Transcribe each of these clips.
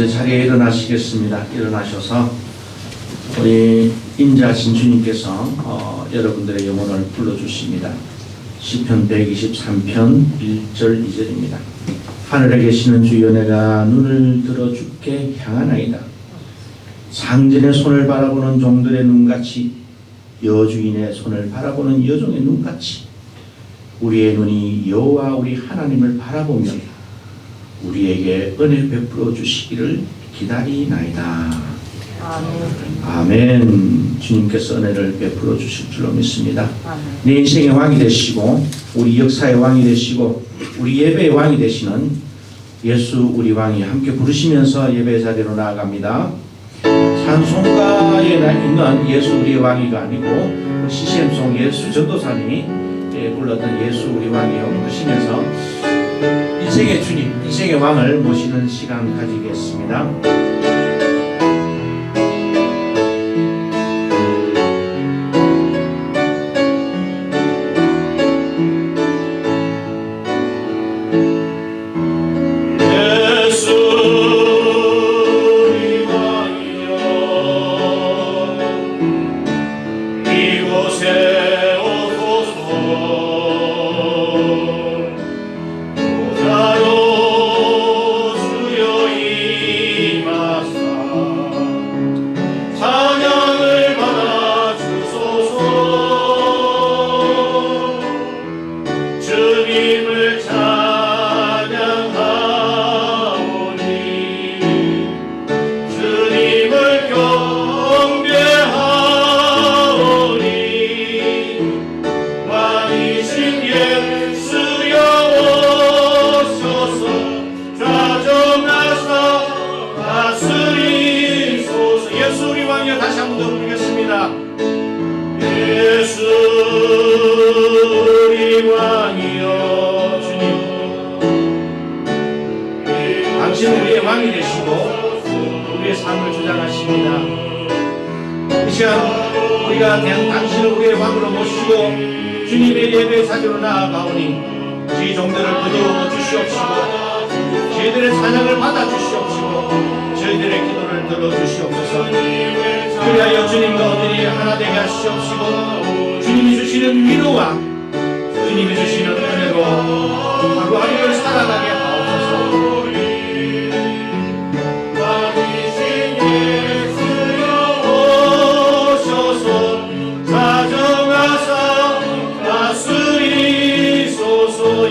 이제 자리에 일어나시겠습니다. 일어나셔서 우리 인자하신 주님께서 여러분들의 영혼을 불러주십니다. 시편 123편 1절 2절입니다. 하늘에 계시는 주여, 내가 눈을 들어 주께 향하나이다. 상전의 손을 바라보는 종들의 눈같이, 여주인의 손을 바라보는 여종의 눈같이 우리의 눈이 여호와 우리 하나님을 바라보며 우리에게 은혜 베풀어 주시기를 기다리나이다. 아멘. 주님께서 은혜를 베풀어 주실 줄로 믿습니다. 내 인생의 왕이 되시고 우리 역사의 왕이 되시고 우리 예배의 왕이 되시는 예수 우리 왕이 함께 부르시면서 예배 자리로 나아갑니다. 찬송가에 있는 예수 우리 왕이가 아니고 CCM송 예수 전도사님이 불렀던 예수 우리 왕이요 부르시면서 인생의 주님, 인생의 왕을 모시는 시간 가지겠습니다. 당신은 우리의 왕이 되시고 우리의 삶을 주장하십니다. 이 시간 우리가 당신을 우리의 왕으로 모시고 주님의 예배 자리로 나아가오니 저희 종들을 거두어 주시옵시고 저희들의 찬양을 받아 주시옵시고 저희들의 기도를 들어주시옵소서. 그리하여 주님과 어린이 하나 되게 하시옵시고 주님이 주시는 위로와 주님이 주시는 은혜로 하루하루를 살아가게 하옵소서.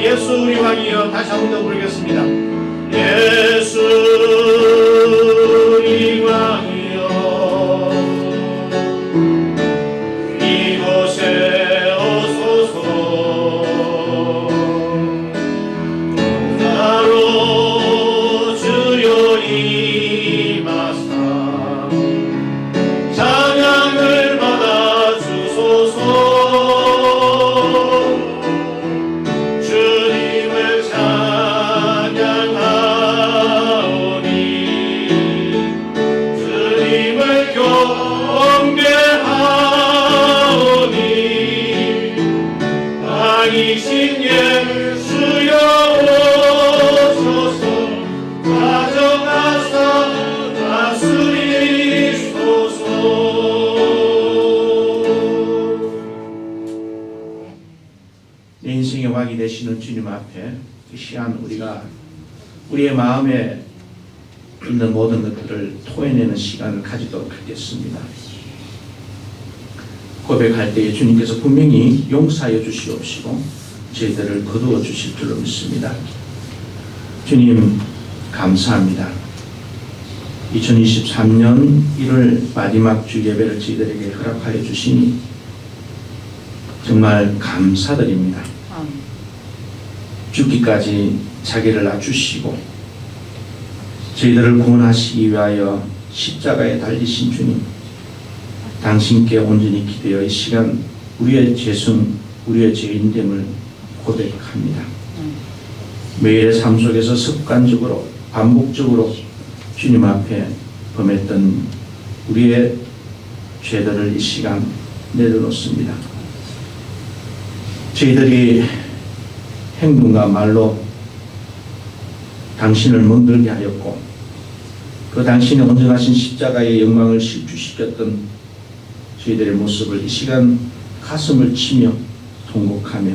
예수 우리 왕이여 다시 한 번 더 부르겠습니다. 예수 우리 왕이여 이곳에 오소서. 나로 주여 임하사 찬양을 받아 주소서. 내 인생의 왕이 되시는 주님 앞에 이 시간 우리가 우리의 마음에 있는 모든 것들을 토해내는 시간을 가지도록 하겠습니다. 고백할 때에 주님께서 분명히 용서하여 주시옵시고 저희들을 거두어 주실 줄로 믿습니다. 주님 감사합니다. 2023년 1월 마지막 주 예배를 저희들에게 허락하여 주시니 정말 감사드립니다. 죽기까지 자기를 낮추시고 저희들을 구원하시기 위하여 십자가에 달리신 주님, 당신께 온전히 기대어 이 시간 우리의 죄성, 우리의 죄인됨을 고백합니다. 매일의 삶 속에서 습관적으로 반복적으로 주님 앞에 범했던 우리의 죄들을 이 시간 내려놓습니다. 저희들이 행동과 말로 당신을 멍들게 하였고 그 당신의 온전하신 십자가의 영광을 실추시켰던 저희들의 모습을 이 시간 가슴을 치며 통곡하며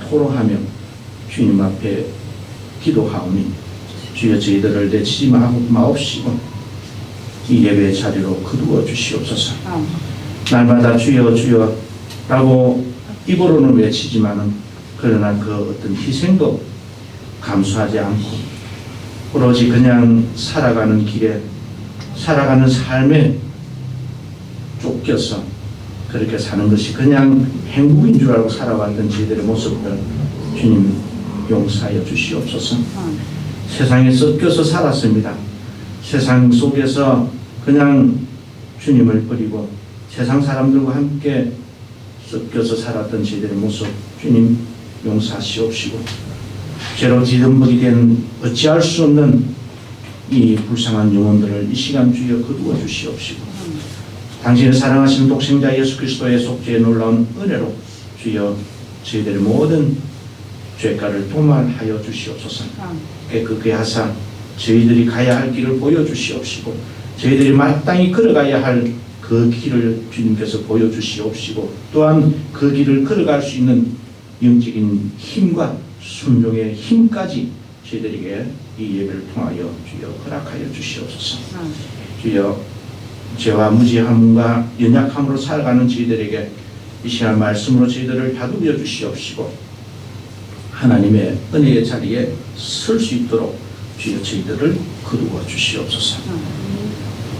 토로하며 주님 앞에 기도하오니 주여 저희들을 내치지 마옵시고 이 예배의 자리로 거두어 주시옵소서. 날마다 주여 주여 라고 입으로는 외치지만은 그러나 그 어떤 희생도 감수하지 않고 오로지 그냥 살아가는 길에 살아가는 삶에 쫓겨서 그렇게 사는 것이 그냥 행복인 줄 알고 살아왔던 저희들의 모습들 주님 용서하여 주시옵소서. 세상에 섞여서 살았습니다. 세상 속에서 그냥 주님을 버리고 세상 사람들과 함께 섞여서 살았던 저희들의 모습 주님 용서하시옵시고 죄로 뒤덮먹이 된 어찌할 수 없는 이 불쌍한 영혼들을 이 시간 주여 거두어 주시옵시고 당신의 사랑하시는 독생자 예수 그리스도의 속죄의 놀라운 은혜로 주여 저희들의 모든 죄가를 도말하여 주시옵소서. 깨끗게 하사 저희들이 가야 할 길을 보여주시옵시고 저희들이 마땅히 걸어가야 할 그 길을 주님께서 보여주시옵시고 또한 그 길을 걸어갈 수 있는 영적인 힘과 순종의 힘까지 저희들에게 이 예배를 통하여 주여 허락하여 주시옵소서. 주여 죄와 무지함과 연약함으로 살아가는 저희들에게 이 시간 말씀으로 저희들을 다독여 주시옵시고 하나님의 은혜의 자리에 설 수 있도록 주여 저희들을 거두어 주시옵소서.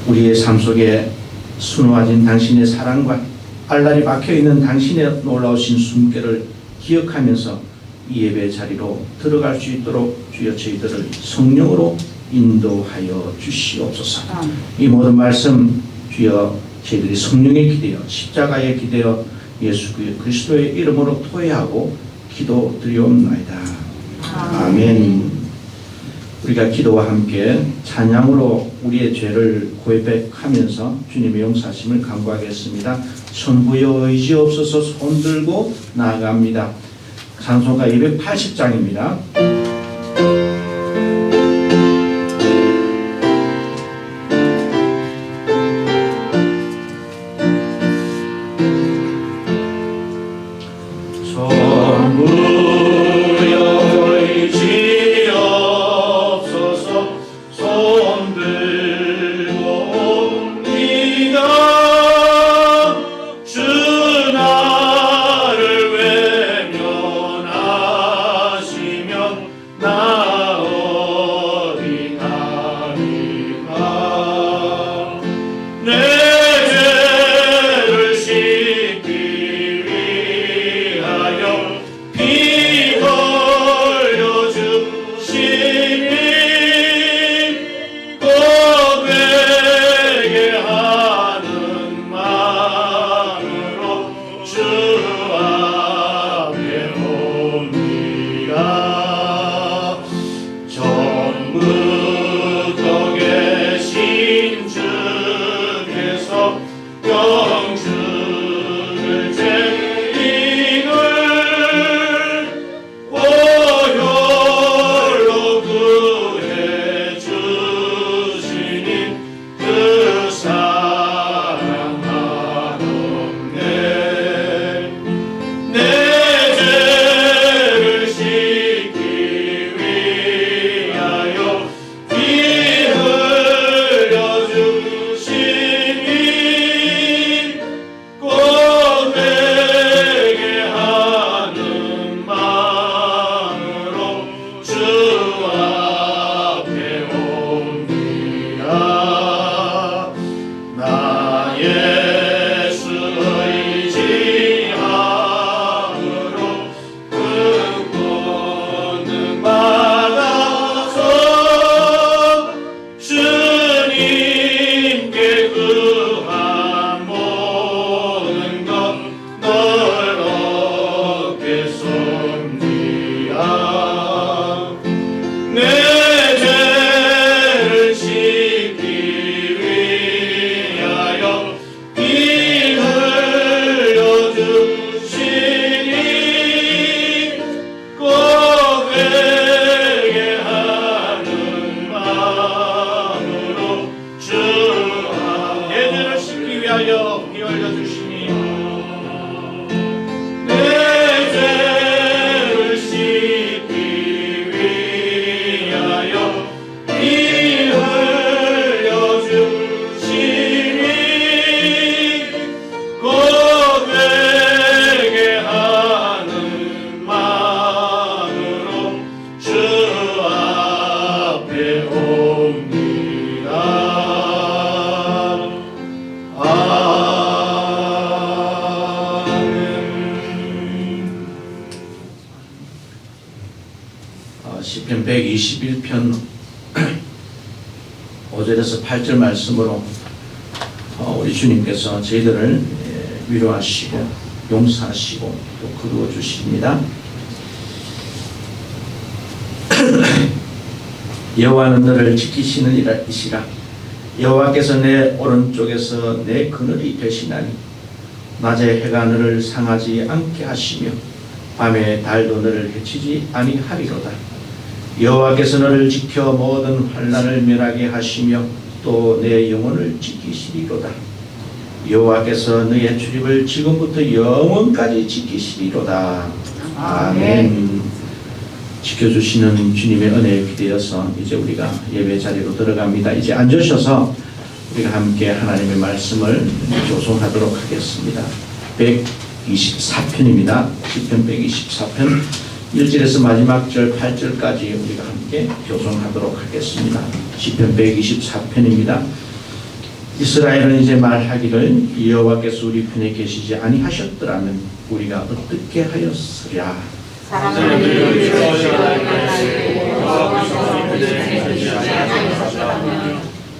우리의 삶 속에 순화진 당신의 사랑과 알날이 박혀있는 당신의 놀라우신 숨결을 기억하면서 이 예배의 자리로 들어갈 수 있도록 주여 저희들을 성령으로 인도하여 주시옵소서. 이 모든 말씀 주여 저희들이 성령에 기대어 십자가에 기대어 예수 그리스도의 이름으로 토해하고 기도드리옵나이다. 아멘. 우리가 기도와 함께 찬양으로 우리의 죄를 고백하면서 주님의 용서하심을 간구하겠습니다. 천부여 의지없어서 손들고 나아갑니다. 찬송가 280장입니다. 영주를 쟁이를 시편 121편 5절에서 8절 말씀으로 우리 주님께서 저희들을 위로하시고 용서하시고 또 거두어 주십니다. 여호와는 너를 지키시는 이시라. 여호와께서 내 오른쪽에서 내 그늘이 되시나니 낮에 해가 너를 상하지 않게 하시며 밤에 달도 너를 해치지 아니하리로다. 여호와께서 너를 지켜 모든 환난을 면하게 하시며 또 내 영혼을 지키시리로다. 여호와께서 너의 출입을 지금부터 영원까지 지키시리로다. 아멘. 지켜주시는 주님의 은혜에 기대어서 이제 우리가 예배 자리로 들어갑니다. 이제 앉으셔서 우리가 함께 하나님의 말씀을 교송하도록 하겠습니다. 124편입니다. 시편 124편 1절에서 마지막 절 8절까지 우리가 함께 교송하도록 하겠습니다. 시편 124편입니다. 이스라엘은 이제 말하기를 여호와께서 우리 편에 계시지 아니하셨더라면 우리가 어떻게 하였으랴.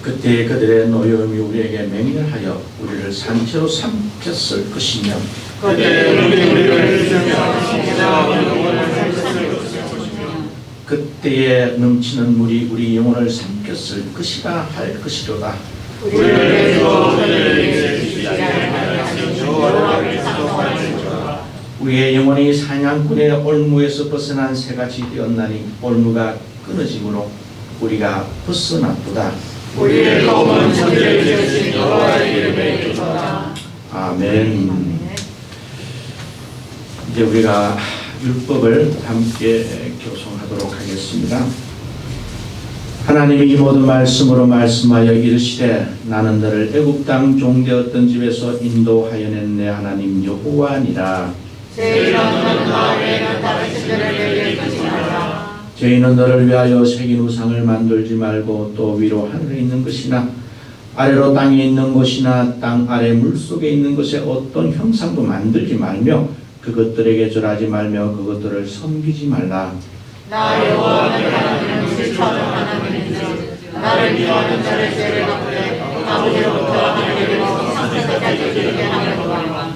그때 그들의 노여움이 우리에게 맹렬하여 우리를 산채로 삼켰을 것이며 그때에 넘치는 물이 우리 영혼을 삼켰을 것이라 할 것이로다. 우리의 영혼이 사냥꾼의 올무에서 벗어난 새같이 되었나니 올무가 끊어짐으로 우리가 벗어났도다. 우리의 검은 천지를 지으신 여호와의 이름에 기도하라. 아멘. 이제 우리가 율법을 함께 교송하도록 하겠습니다. 하나님이 이 모든 말씀으로 말씀하여 이르시되 나는 너를 애굽 땅 종되었던 집에서 인도하여 낸 내 하나님 여호와니라. 죄인은 너를 위하여 새긴 우상을 만들지 말고 또 위로 하늘에 있는 것이나 아래로 땅에 있는 것이나 땅 아래 물속에 있는 것에 어떤 형상도 만들지 말며 그것들에게 절하지 말며 그것들을 섬기지 말라. 나 여호와는 하나님은 실천을 하나님인즉 나를 미워하는 자를 죄를 갚되 아버지로부터 하나님으로 상태까지 이르게 하려고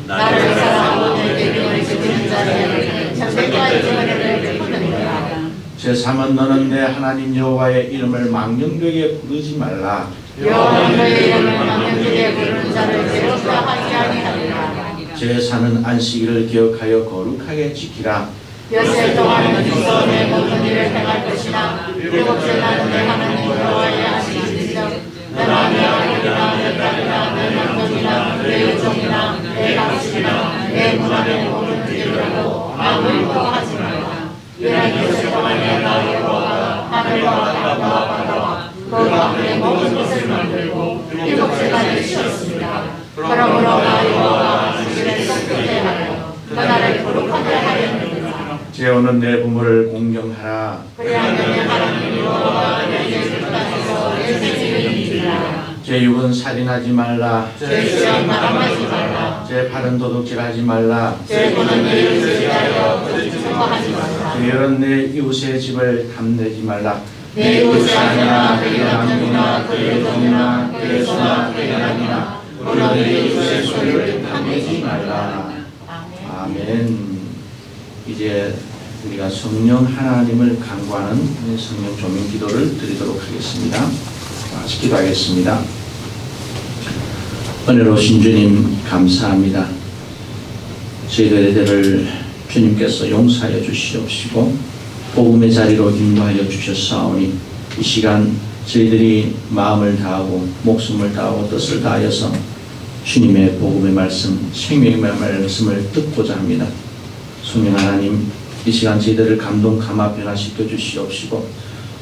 나를 사랑하고 내게 명을 지키는 자에게 장대과 이전을 베푸느니라. 제3은 너는 내 하나님 여호와의 이름을 망령되게 부르지 말라. 여호와는 그의 이름을 망령되게 부르는 자를 괴롭다 하지 아니하리라. 제4는 안식일을 기억하여 거룩하게 지키라. 엿새 동안 너희서 내 모든 일을 행할 것이나 일곱째 날은 내 하나님 여호와의 안식일이라. 내가 내 아들이나 내 딸이나 내 남편이나 내 여종이나 내 당신이나 내 문안의 모든 일이라고 아무것도 하지 말라. 이런 엿새 동안 내가 여호와가 하늘과 땅과 바다와 그 가운데 모든 것을 만들고 일곱째 날을 쉬었습니다. 그러므로 나 여호와가 안식일에 성결케 하여 그 날을 거룩하게 하였느니라. 죄오는 내 부모를 공경하라. 그리하면 내 하나님 여호와가 내게 주시옵소서. 내 생일을 이기라. 제6은 살인하지 말라. 제7은 마음하지 말라. 제8은 도둑질하지 말라. 제9는 내 이웃을 위하여 거짓증거하지 말라. 제10은 내 이웃의 집을 탐내지 말라. 내 이웃이 아니라 그의 남편이나 그의 종이나 그의 소나 그의 아니나 물론 내 이웃의 소유를 탐내지 말라. 아멘. 이제 우리가 성령 하나님을 간구하는 성령 조명 기도를 드리도록 하겠습니다. 같이 기도하겠습니다. 은혜로우신 주님 감사합니다. 저희들을 주님께서 용서하여 주시옵시고 복음의 자리로 인도하여 주셨사오니 이 시간 저희들이 마음을 다하고 목숨을 다하고 뜻을 다하여서 주님의 복음의 말씀, 생명의 말씀을 듣고자 합니다. 성령 하나님, 이 시간 저희들을 감동 감화 변화시켜 주시옵시고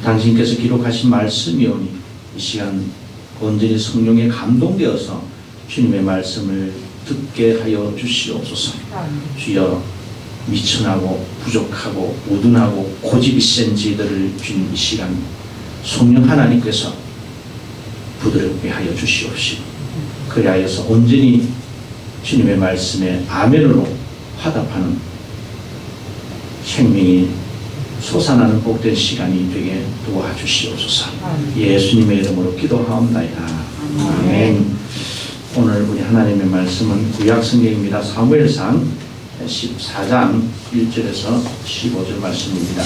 당신께서 기록하신 말씀이오니 이 시간 온전히 성령에 감동되어서 주님의 말씀을 듣게 하여 주시옵소서. 주여, 미천하고 부족하고 우둔하고 고집이 센 저희들을 주님 이 시간 성령 하나님께서 부드럽게 하여 주시옵시고 그리하여서 온전히 주님의 말씀에 아멘으로 화답하는 생명이 솟아나는 복된 시간이 되게 도와주시옵소서. 예수님의 이름으로 기도하옵나이다. 아멘. 오늘 우리 하나님의 말씀은 구약 성경입니다. 사무엘상 14장 1절에서 15절 말씀입니다.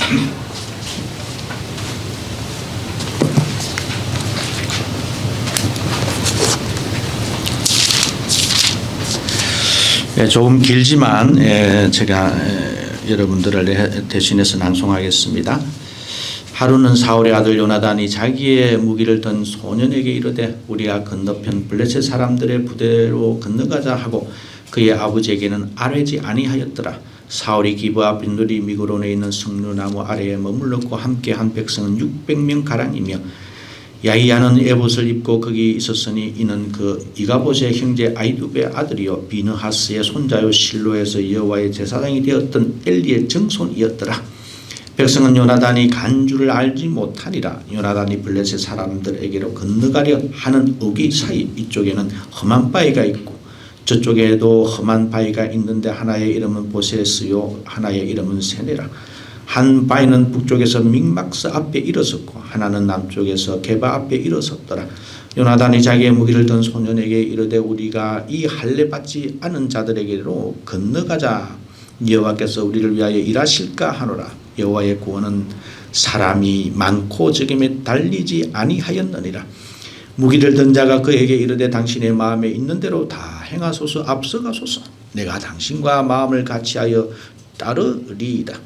조금 길지만 제가 여러분들을 대신해서 낭송하겠습니다. 하루는 사울의 아들 요나단이 자기의 무기를 든 소년에게 이르되 우리가 건너편 블레셋 사람들의 부대로 건너가자 하고 그의 아버지에게는 아뢰지 아니하였더라. 사울이 기브아 빈누리 미그론에 있는 석류나무 아래에 머물렀고 함께한 백성은 600명 가량이며 야이야는 에봇을 입고 거기 있었으니 이는 그 이가봇의 형제 아이두베의 아들이요 비느하스의 손자요 실로에서 여호와의 제사장이 되었던 엘리의 정손이었더라. 백성은 요나단이 간 줄을 알지 못하니라. 요나단이 블레셋 사람들에게로 건너가려 하는 어기 사이 이쪽에는 험한 바위가 있고 저쪽에도 험한 바위가 있는데 하나의 이름은 보세스요 하나의 이름은 세네라. 한 바위는 북쪽에서 믹막스 앞에 일어섰고 하나는 남쪽에서 게바 앞에 일어섰더라. 요나단이 자기의 무기를 든 소년에게 이르되 우리가 이 할례 받지 않은 자들에게로 건너가자. 여호와께서 우리를 위하여 일하실까 하노라. 여호와의 구원은 사람이 많고 적임에 달리지 아니하였느니라. 무기를 든 자가 그에게 이르되 당신의 마음에 있는 대로 다 행하소서. 앞서가소서. 내가 당신과 마음을 같이하여 따르리이다.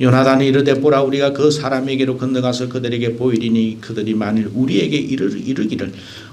요나단이 이르되 보라 우리가 그 사람에게로 건너가서 그들에게 보이리니 그들이 만일 우리에게 이르기를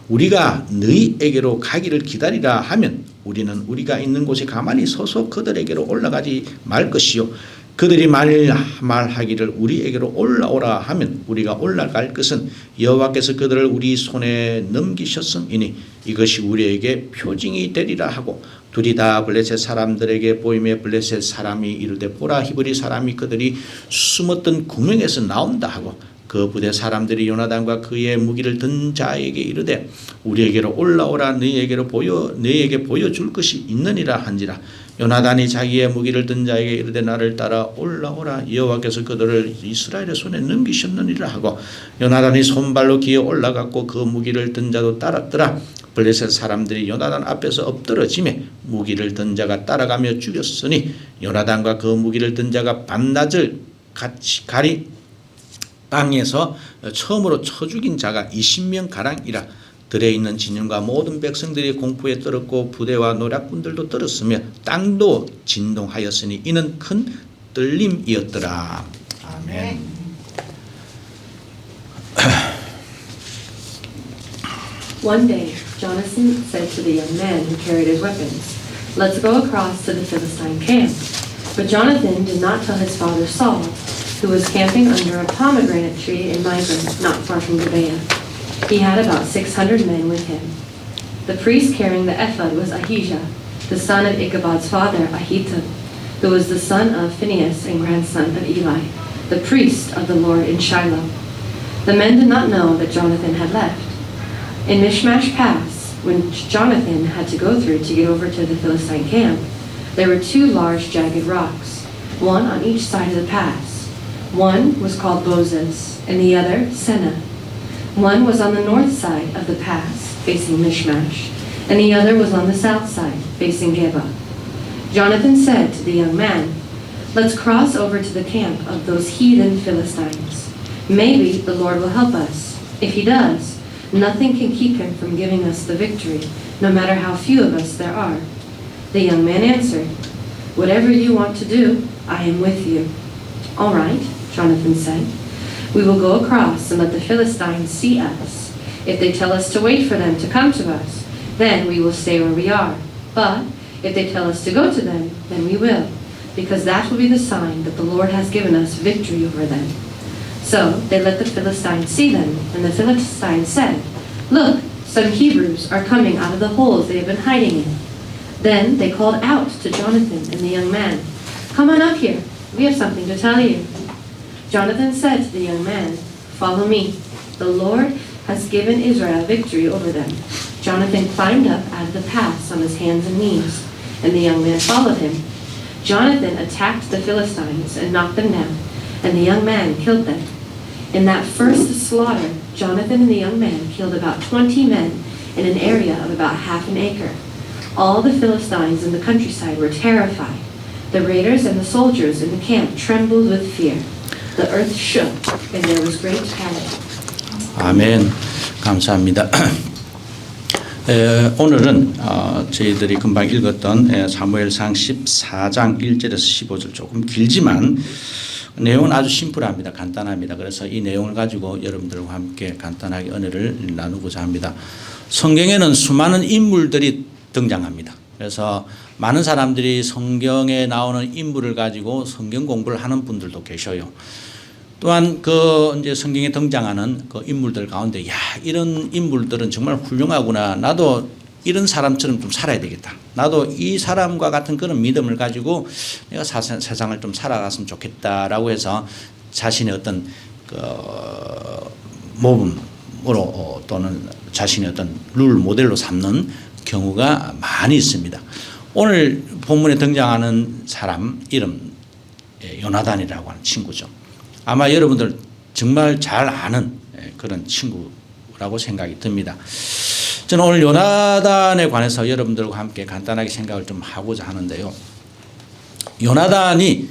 우리가 너희에게로 가기를 기다리라 하면 우리는 우리가 있는 곳에 가만히 서서 그들에게로 올라가지 말 것이요 그들이 만일 말하기를 우리에게로 올라오라 하면 우리가 올라갈 것은 여호와께서 그들을 우리 손에 넘기셨음이니 이것이 우리에게 표징이 되리라 하고 둘이 다 블레셋 사람들에게 보임에 블레셋 사람이 이르되 보라 히브리 사람이 그들이 숨었던 구멍에서 나온다 하고 그 부대 사람들이 요나단과 그의 무기를 든 자에게 이르되 우리에게로 올라오라 너희에게 보여줄 것이 있느니라 한지라. 요나단이 자기의 무기를 든 자에게 이르되 나를 따라 올라오라 여호와께서 그들을 이스라엘의 손에 넘기셨느니라 하고 요나단이 손발로 기어 올라갔고 그 무기를 든 자도 따랐더라. 블레셋 사람들이 요나단 앞에서 엎드러지매 무기를 든 자가 따라가며 죽였으니 요나단과 그 무기를 든 자가 밤낮을 같이 가리 땅에서 처음으로 쳐 죽인 자가 20명 가량이라. 들에 있는 진영과 모든 백성들이 공포에 떨었고 부대와 노략군들도 떨었으며 땅도 진동하였으니 이는 큰 떨림이었더라. 아멘. One day, Jonathan said to the young man who carried his weapons, "Let's go across to the Philistine camp." But Jonathan did not tell his father Saul, who was camping under a pomegranate tree in Mizpah, not far from Gibeah. He had about 600 men with him. The priest carrying the ephod was Ahijah, the son of Ichabod's father, Ahitub, who was the son of Phinehas and grandson of Eli, the priest of the Lord in Shiloh. The men did not know that Jonathan had left. In Mishmash Pass, when Jonathan had to go through to get over to the Philistine camp, there were two large jagged rocks, one on each side of the pass. One was called Bozez, and the other Seneh. One was on the north side of the pass, facing Mishmash, and the other was on the south side, facing Geba. Jonathan said to the young man, "Let's cross over to the camp of those heathen Philistines. Maybe the Lord will help us. If he does, nothing can keep him from giving us the victory, no matter how few of us there are." The young man answered, "Whatever you want to do, I am with you." "All right," Jonathan said. "We will go across and let the Philistines see us. If they tell us to wait for them to come to us, then we will stay where we are. But if they tell us to go to them, then we will, because that will be the sign that the Lord has given us victory over them." So they let the Philistines see them, and the Philistines said, "Look, some Hebrews are coming out of the holes they have been hiding in." Then they called out to Jonathan and the young man, "Come on up here, we have something to tell you." Jonathan said to the young man, "Follow me. The Lord has given Israel victory over them." Jonathan climbed up out of the pass on his hands and knees, and the young man followed him. Jonathan attacked the Philistines and knocked them down, and the young man killed them. In that first slaughter, Jonathan and the young man killed about 20 men in an area of about half an acre. All the Philistines in the countryside were terrified. The raiders and the soldiers in the camp trembled with fear. The earth shook, and there was great panic. 아멘. 감사합니다. 오늘은 저희들이 금방 읽었던 사무엘상 14장 1절에서 15절 조금 길지만 내용은 아주 심플합니다. 간단합니다. 그래서 이 내용을 가지고 여러분들과 함께 간단하게 은혜를 나누고자 합니다. 성경에는 수많은 인물들이 등장합니다. 그래서 많은 사람들이 성경에 나오는 인물을 가지고 성경 공부를 하는 분들도 계셔요. 또한 그 이제 성경에 등장하는 그 인물들 가운데 야, 이런 인물들은 정말 훌륭하구나. 나도 이런 사람처럼 좀 살아야 되겠다. 나도 이 사람과 같은 그런 믿음을 가지고 내가 세상을 좀 살아갔으면 좋겠다라고 해서 자신의 어떤 그 모범으로 또는 자신의 어떤 룰 모델로 삼는 경우가 많이 있습니다. 오늘 본문에 등장하는 사람 이름 요나단이라고 하는 친구죠. 아마 여러분들 정말 잘 아는 그런 친구라고 생각이 듭니다. 저는 오늘 요나단에 관해서 여러분들과 함께 간단하게 생각을 좀 하고자 하는데요. 요나단이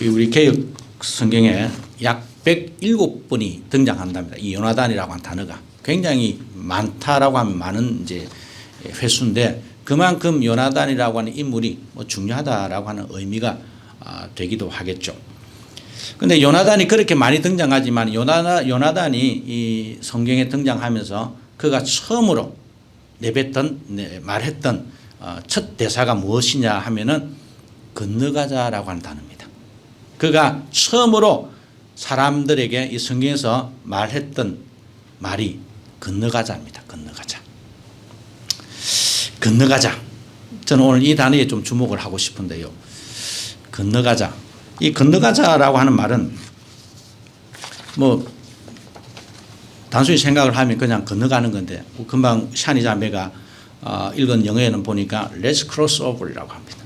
우리 개역 성경에 약 107번이 등장한답니다. 이 요나단이라고 하는 단어가 굉장히 많다라고 하면 많은 이제 횟수인데 그만큼 요나단이라고 하는 인물이 뭐 중요하다라고 하는 의미가 되기도 하겠죠. 근데 요나단이 그렇게 많이 등장하지만 요나단이 이 성경에 등장하면서 그가 처음으로 말했던 첫 대사가 무엇이냐 하면은 건너가자라고 하는 단어입니다. 그가 처음으로 사람들에게 이 성경에서 말했던 말이 건너가자입니다. 건너가자. 저는 오늘 이 단어에 좀 주목을 하고 싶은데요. 건너가자. 이 건너가자라고 하는 말은 뭐 단순히 생각을 하면 그냥 건너가는 건데 금방 샤니 자매가 읽은 영어에는 보니까 Let's cross over이라고 합니다.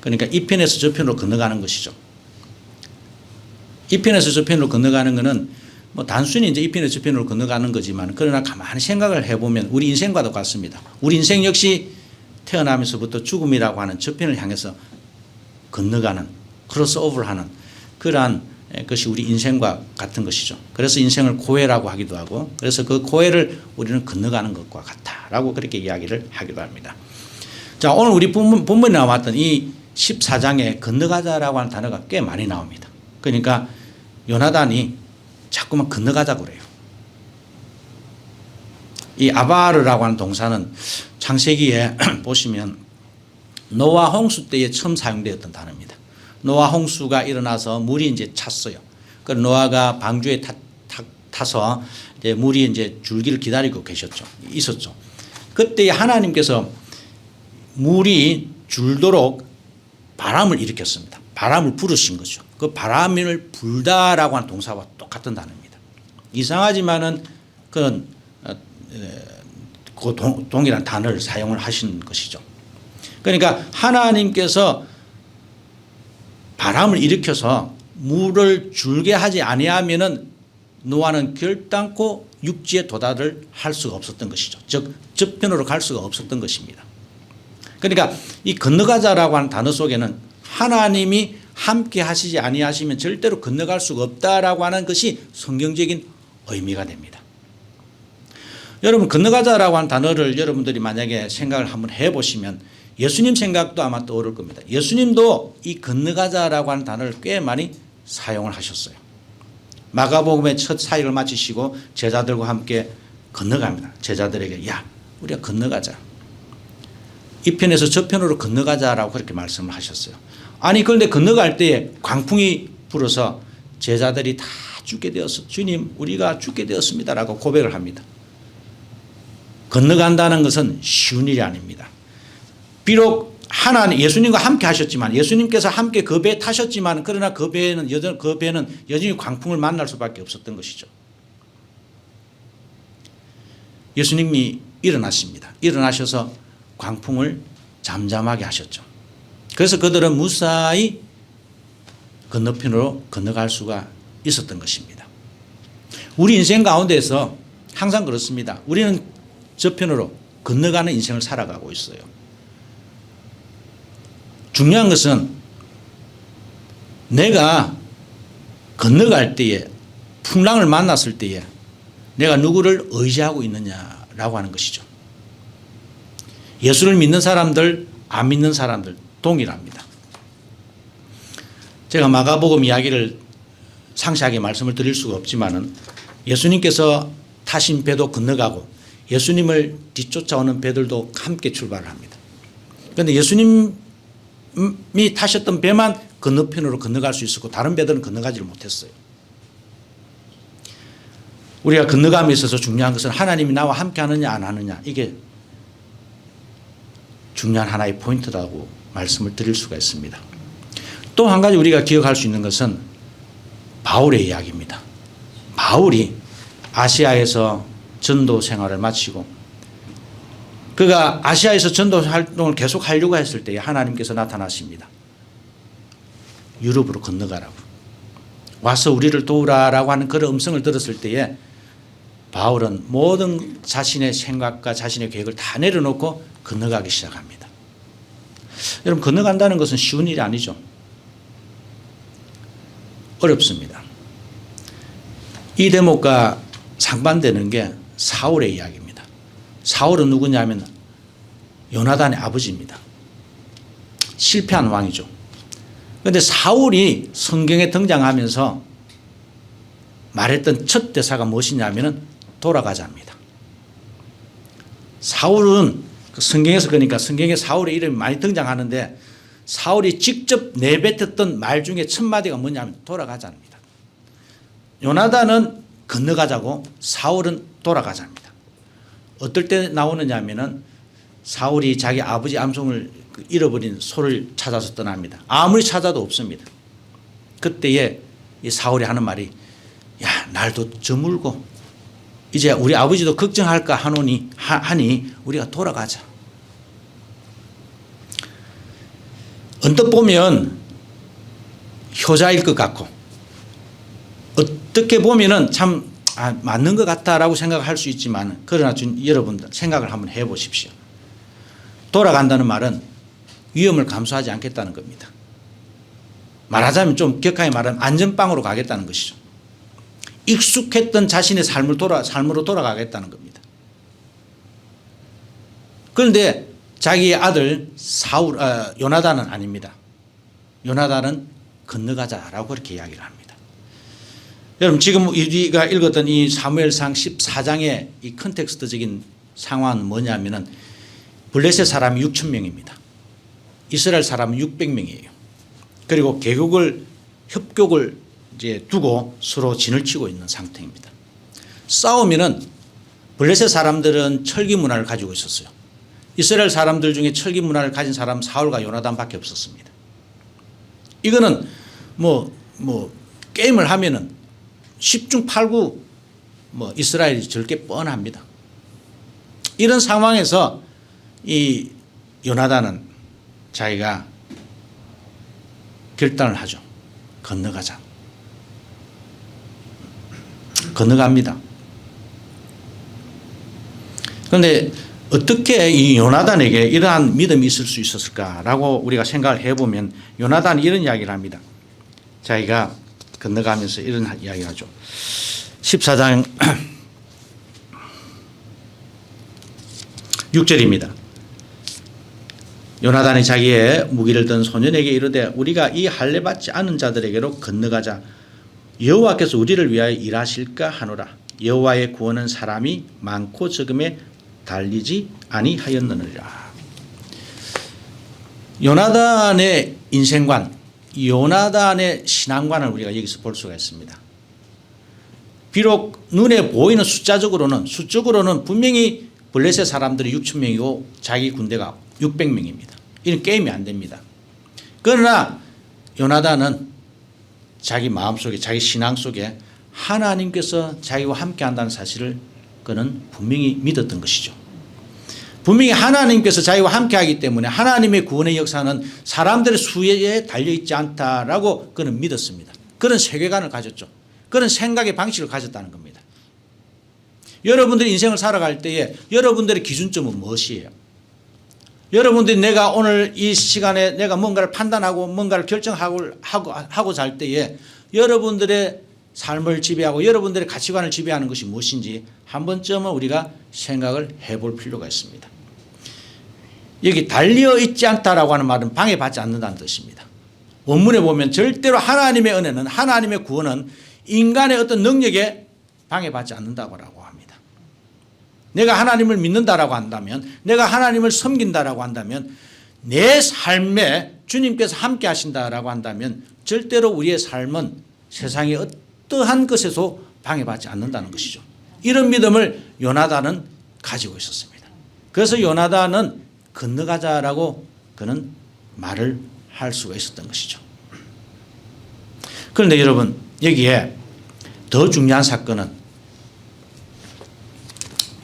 그러니까 이 편에서 저 편으로 건너가는 것이죠. 이 편에서 저 편으로 건너가는 것은 뭐 단순히 이제 이 편에서 저 편으로 건너가는 거지만 그러나 가만히 생각을 해보면 우리 인생과도 같습니다. 우리 인생 역시 태어나면서부터 죽음이라고 하는 저 편을 향해서 건너가는 크로스오버하는 그러한 것이 우리 인생과 같은 것이죠. 그래서 인생을 고해라고 하기도 하고 그래서 그 고해를 우리는 건너가는 것과 같다라고 그렇게 이야기를 하기도 합니다. 자, 오늘 우리 본문에 나왔던 이 14장에 건너가자라고 하는 단어가 꽤 많이 나옵니다. 그러니까 요나단이 자꾸만 건너가자고 그래요. 이 아바르라고 하는 동사는 창세기에 보시면 노아 홍수 때에 처음 사용되었던 단어입니다. 노아 홍수가 일어나서 물이 이제 찼어요. 그 노아가 방주에 타서 이제 물이 이제 줄기를 기다리고 있었죠. 그때 하나님께서 물이 줄도록 바람을 일으켰습니다. 바람을 부르신 거죠. 그 바람을 불다라고 하는 동사와 똑같은 단어입니다. 이상하지만은 그런 그 동일한 단어를 사용을 하신 것이죠. 그러니까 하나님께서 바람을 일으켜서 물을 줄게 하지 아니하면은 노아는 결단코 육지에 도달을 할 수가 없었던 것이죠. 즉 저편으로 갈 수가 없었던 것입니다. 그러니까 이 건너가자라고 하는 단어 속에는 하나님이 함께 하시지 아니하시면 절대로 건너갈 수가 없다라고 하는 것이 성경적인 의미가 됩니다. 여러분 건너가자라고 하는 단어를 여러분들이 만약에 생각을 한번 해보시면 예수님 생각도 아마 떠오를 겁니다. 예수님도 이 건너가자라고 하는 단어를 꽤 많이 사용을 하셨어요. 마가복음의 첫 사역을 마치시고 제자들과 함께 건너갑니다. 제자들에게 야 우리가 건너가자. 이 편에서 저 편으로 건너가자라고 그렇게 말씀을 하셨어요. 아니 그런데 건너갈 때에 광풍이 불어서 제자들이 다 죽게 되었어. 주님 우리가 죽게 되었습니다라고 고백을 합니다. 건너간다는 것은 쉬운 일이 아닙니다. 비록 하나님 예수님과 함께 하셨지만 예수님께서 함께 그 배에 타셨지만 그러나 그 배는 여전히 광풍을 만날 수밖에 없었던 것이죠. 예수님이 일어나십니다. 일어나셔서 광풍을 잠잠하게 하셨죠. 그래서 그들은 무사히 건너편으로 건너갈 수가 있었던 것입니다. 우리 인생 가운데서 항상 그렇습니다. 우리는 저편으로 건너가는 인생을 살아가고 있어요. 중요한 것은 내가 건너갈 때에, 풍랑을 만났을 때에 내가 누구를 의지하고 있느냐라고 하는 것이죠. 예수를 믿는 사람들, 안 믿는 사람들 동일합니다. 제가 마가복음 이야기를 상세하게 말씀을 드릴 수가 없지만은 예수님께서 타신 배도 건너가고 예수님을 뒤쫓아오는 배들도 함께 출발을 합니다. 그런데 예수님이 타셨던 배만 건너편으로 건너갈 수 있었고 다른 배들은 건너가지를 못했어요. 우리가 건너감에 있어서 중요한 것은 하나님이 나와 함께 하느냐 안 하느냐, 이게 중요한 하나의 포인트라고 말씀을 드릴 수가 있습니다. 또 한 가지 우리가 기억할 수 있는 것은 바울의 이야기입니다. 바울이 아시아에서 전도 생활을 마치고 그가 아시아에서 전도 활동을 계속 하려고 했을 때에 하나님께서 나타나십니다. 유럽으로 건너가라고, 와서 우리를 도우라라고 하는 그런 음성을 들었을 때에 바울은 모든 자신의 생각과 자신의 계획을 다 내려놓고 건너가기 시작합니다. 여러분, 건너간다는 것은 쉬운 일이 아니죠. 어렵습니다. 이 대목과 상반되는 게 사울의 이야기입니다. 사울은 누구냐면 요나단의 아버지입니다. 실패한 왕이죠. 그런데 사울이 성경에 등장하면서 말했던 첫 대사가 무엇이냐면 돌아가자입니다. 사울은 성경에서, 그러니까 성경에 사울의 이름이 많이 등장하는데 사울이 직접 내뱉었던 말 중에 첫 마디가 뭐냐면 돌아가자입니다. 요나단은 건너가자고, 사울은 돌아가자입니다. 어떨 때 나오느냐 하면은 사울이 자기 아버지 암송을 잃어버린 소를 찾아서 떠납니다. 아무리 찾아도 없습니다. 그때에 이 사울이 하는 말이, 야, 날도 저물고 이제 우리 아버지도 걱정할까 하니 우리가 돌아가자. 언뜻 보면 효자일 것 같고 어떻게 보면은 참 맞는 것 같다라고 생각할 수 있지만, 그러나 여러분들 생각을 한번 해보십시오. 돌아간다는 말은 위험을 감수하지 않겠다는 겁니다. 말하자면 좀 격하게 말하면 안전빵으로 가겠다는 것이죠. 익숙했던 자신의 삶으로 돌아가겠다는 겁니다. 그런데 자기의 아들 요나단은 아닙니다. 요나단은 건너가자라고 그렇게 이야기를 합니다. 여러분, 지금 우리가 읽었던 이 사무엘상 14장의 이 컨텍스트적인 상황은 뭐냐면은 블레셋 사람이 6,000명입니다. 이스라엘 사람은 600명이에요. 그리고 협격을 이제 두고 서로 진을 치고 있는 상태입니다. 싸우면은 블레셋 사람들은 철기 문화를 가지고 있었어요. 이스라엘 사람들 중에 철기 문화를 가진 사람은 사울과 요나단밖에 없었습니다. 이거는 게임을 하면은 10중 8구 이스라엘이 질 게 뻔합니다. 이런 상황에서 이 요나단은 자기가 결단을 하죠. 건너가자. 건너갑니다. 그런데 어떻게 이 요나단에게 이러한 믿음이 있을 수 있었을까라고 우리가 생각을 해보면 요나단이 이런 이야기를 합니다. 자기가 건너가면서 이런 이야기를 하죠. 14장 6절입니다. 요나단이 자기의 무기를 든 소년에게 이르되 우리가 이 할례 받지 않은 자들에게로 건너가자. 여호와께서 우리를 위하여 일하실까 하노라. 여호와의 구원은 사람이 많고 적음에 달리지 아니하였느니라. 요나단의 인생관, 요나단의 신앙관을 우리가 여기서 볼 수가 있습니다. 비록 눈에 보이는 수적으로는 분명히 블레셋 사람들이 6,000명이고 자기 군대가 600명입니다. 이런 게임이 안 됩니다. 그러나 요나단은 자기 마음속에, 자기 신앙 속에 하나님께서 자기와 함께 한다는 사실을 그는 분명히 믿었던 것이죠. 분명히 하나님께서 자기와 함께하기 때문에 하나님의 구원의 역사는 사람들의 수에 달려있지 않다라고 그는 믿었습니다. 그런 세계관을 가졌죠. 그런 생각의 방식을 가졌다는 겁니다. 여러분들이 인생을 살아갈 때에 여러분들의 기준점은 무엇이에요? 여러분들이 내가 오늘 이 시간에 내가 뭔가를 판단하고 뭔가를 결정하고자 할 때에 여러분들의 삶을 지배하고 여러분들의 가치관을 지배하는 것이 무엇인지 한 번쯤은 우리가 생각을 해볼 필요가 있습니다. 여기 달려 있지 않다라고 하는 말은 방해받지 않는다는 뜻입니다. 원문에 보면 절대로 하나님의 은혜는, 하나님의 구원은 인간의 어떤 능력에 방해받지 않는다고 합니다. 내가 하나님을 믿는다라고 한다면, 내가 하나님을 섬긴다라고 한다면, 내 삶에 주님께서 함께 하신다라고 한다면 절대로 우리의 삶은 세상의 어떠한 것에서 방해받지 않는다는 것이죠. 이런 믿음을 요나단은 가지고 있었습니다. 그래서 요나단은 건너가자라고 그는 말을 할 수가 있었던 것이죠. 그런데 여러분, 여기에 더 중요한 사건은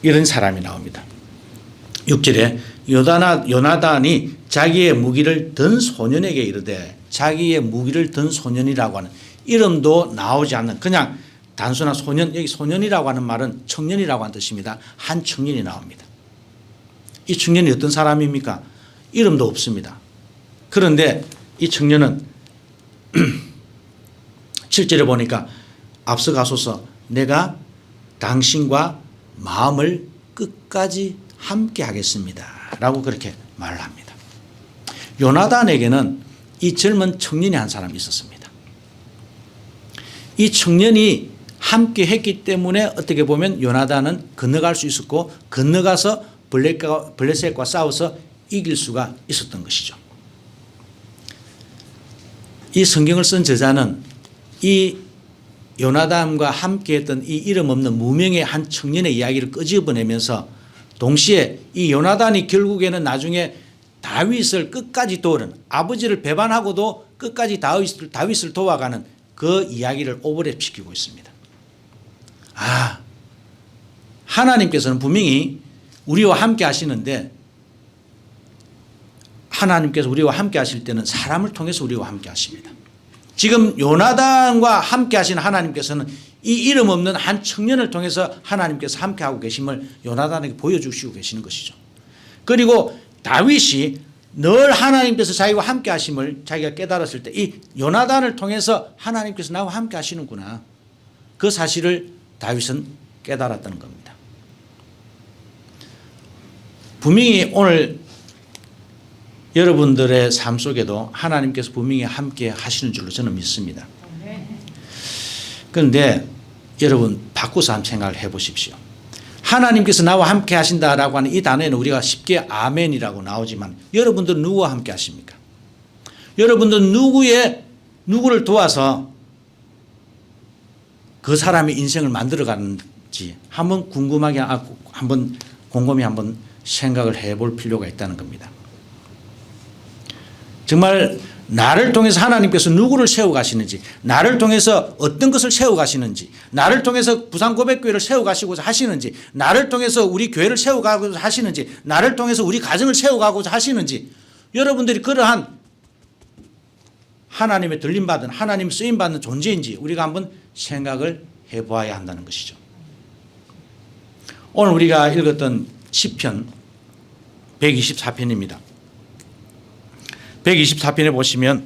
이런 사람이 나옵니다. 6절에 요나단이 자기의 무기를 든 소년에게 이르되, 자기의 무기를 든 소년이라고 하는 이름도 나오지 않는 그냥 단순한 소년, 여기 소년이라고 하는 말은 청년이라고 하는 뜻입니다. 한 청년이 나옵니다. 이 청년이 어떤 사람입니까? 이름도 없습니다. 그런데 이 청년은 7절에 보니까 앞서 가소서 내가 당신과 마음을 끝까지 함께 하겠습니다 라고 그렇게 말을 합니다. 요나단에게는 이 젊은 청년이 한 사람이 있었습니다. 이 청년이 함께 했기 때문에 어떻게 보면 요나단은 건너갈 수 있었고, 건너가서 블레셋과 싸워서 이길 수가 있었던 것이죠. 이 성경을 쓴 저자는 이 요나단과 함께했던 이 이름 없는 무명의 한 청년의 이야기를 끄집어내면서 동시에 이 요나단이 결국에는 나중에 다윗을 끝까지 도우는, 아버지를 배반하고도 끝까지 다윗을 도와가는 그 이야기를 오버랩시키고 있습니다. 하나님께서는 분명히 우리와 함께 하시는데, 하나님께서 우리와 함께 하실 때는 사람을 통해서 우리와 함께 하십니다. 지금 요나단과 함께 하신 하나님께서는 이 이름 없는 한 청년을 통해서 하나님께서 함께 하고 계심을 요나단에게 보여주시고 계시는 것이죠. 그리고 다윗이 늘 하나님께서 자기와 함께 하심을 자기가 깨달았을 때 이 요나단을 통해서 하나님께서 나와 함께 하시는구나, 그 사실을 다윗은 깨달았다는 겁니다. 분명히 오늘 여러분들의 삶 속에도 하나님께서 분명히 함께 하시는 줄로 저는 믿습니다. 그런데 여러분, 바꾸서 한번 생각을 해보십시오. 하나님께서 나와 함께 하신다라고 하는 이 단어에는 우리가 쉽게 아멘이라고 나오지만, 여러분들은 누구와 함께 하십니까? 여러분들은 누구를 도와서 그 사람의 인생을 만들어가는지 한번 궁금하게, 한번 곰곰이 한번 생각을 해볼 필요가 있다는 겁니다. 정말 나를 통해서 하나님께서 누구를 세워가시는지, 나를 통해서 어떤 것을 세워가시는지, 나를 통해서 부산고백교회를 세워가시고자 하시는지, 나를 통해서 우리 교회를 세워가고자 하시는지, 나를 통해서 우리 가정을 세워가고자 하시는지, 여러분들이 그러한 하나님의 들림받은, 하나님 쓰임받는 존재인지 우리가 한번 생각을 해보아야 한다는 것이죠. 오늘 우리가 읽었던 시편 124편입니다. 124편에 보시면